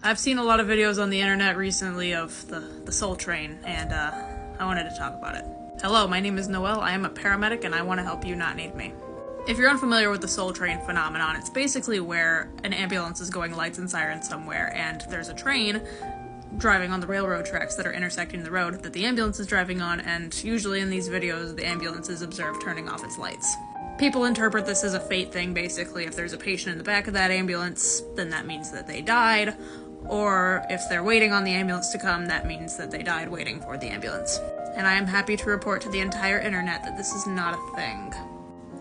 I've seen a lot of videos on the internet recently of the Soul Train, and I wanted to talk about it. Hello, my name is Noelle, I am a paramedic, and I want to help you not need me. If you're unfamiliar with the Soul Train phenomenon, it's basically where an ambulance is going lights and sirens somewhere, and there's a train driving on the railroad tracks that are intersecting the road that the ambulance is driving on, and usually in these videos, the ambulance is observed turning off its lights. People interpret this as a fate thing, basically. If there's a patient in the back of that ambulance, then that means that they died, or if they're waiting on the ambulance to come, that means that they died waiting for the ambulance. And I am happy to report to the entire internet that this is not a thing.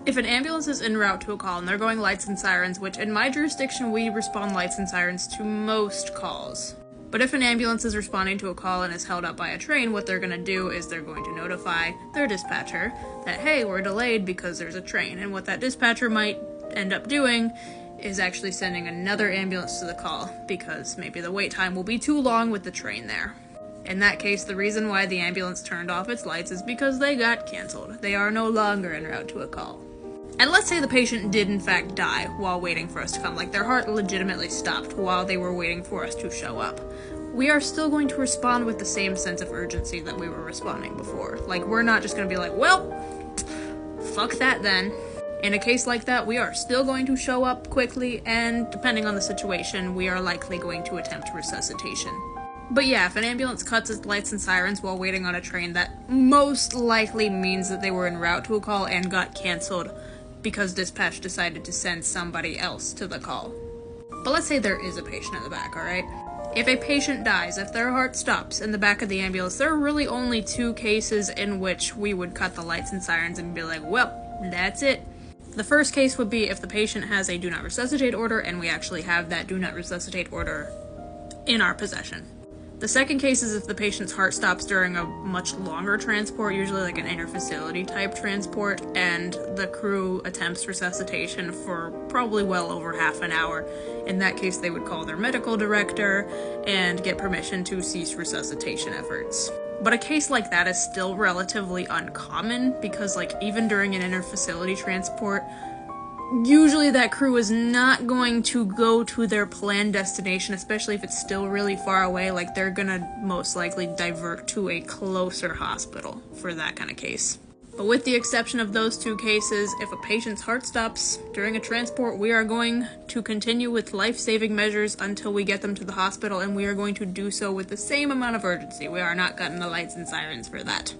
If an ambulance is en route to a call and they're going lights and sirens, which in my jurisdiction we respond lights and sirens to most calls. But if an ambulance is responding to a call and is held up by a train, what they're going to do is they're going to notify their dispatcher that, hey, we're delayed because there's a train. And what that dispatcher might end up doing is actually sending another ambulance to the call, because maybe the wait time will be too long with the train there. In that case, the reason why the ambulance turned off its lights is because they got canceled. They are no longer en route to a call. And let's say the patient did in fact die while waiting for us to come, like their heart legitimately stopped while they were waiting for us to show up. We are still going to respond with the same sense of urgency that we were responding before. Like, we're not just going to be like, well, fuck that then. In a case like that, we are still going to show up quickly, and depending on the situation, we are likely going to attempt resuscitation. But yeah, if an ambulance cuts its lights and sirens while waiting on a train, that most likely means that they were en route to a call and got canceled because dispatch decided to send somebody else to the call. But let's say there is a patient in the back, alright? If a patient dies, if their heart stops in the back of the ambulance, there are really only two cases in which we would cut the lights and sirens and be like, well, that's it. The first case would be if the patient has a do not resuscitate order and we actually have that do not resuscitate order in our possession. The second case is if the patient's heart stops during a much longer transport, usually like an interfacility type transport, and the crew attempts resuscitation for probably well over half an hour. In that case, they would call their medical director and get permission to cease resuscitation efforts. But a case like that is still relatively uncommon because, like, even during an interfacility transport, usually that crew is not going to go to their planned destination, especially if it's still really far away. Like, they're gonna most likely divert to a closer hospital for that kind of case. But with the exception of those two cases, if a patient's heart stops during a transport, we are going to continue with life-saving measures until we get them to the hospital, and we are going to do so with the same amount of urgency. We are not cutting the lights and sirens for that.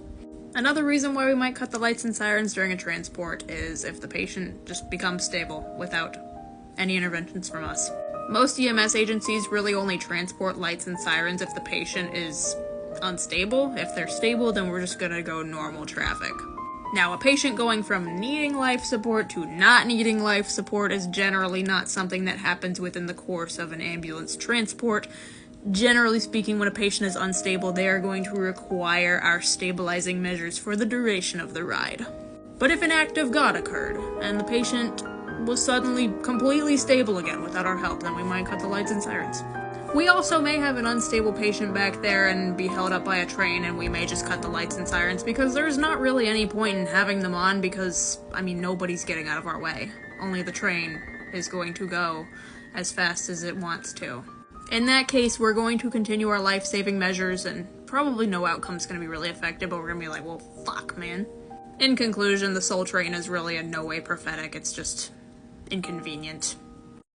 Another reason why we might cut the lights and sirens during a transport is if the patient just becomes stable without any interventions from us. Most EMS agencies really only transport lights and sirens if the patient is unstable. If they're stable, then we're just gonna go normal traffic. Now, a patient going from needing life support to not needing life support is generally not something that happens within the course of an ambulance transport. Generally speaking, when a patient is unstable, they are going to require our stabilizing measures for the duration of the ride. But if an act of God occurred, and the patient was suddenly completely stable again without our help, then we might cut the lights and sirens. We also may have an unstable patient back there and be held up by a train, and we may just cut the lights and sirens because there's not really any point in having them on because, I mean, nobody's getting out of our way. Only the train is going to go as fast as it wants to. In that case, we're going to continue our life-saving measures, and probably no outcome's going to be really effective, but we're going to be like, well, fuck, man. In conclusion, the Soul Train is really in no way prophetic, it's just inconvenient.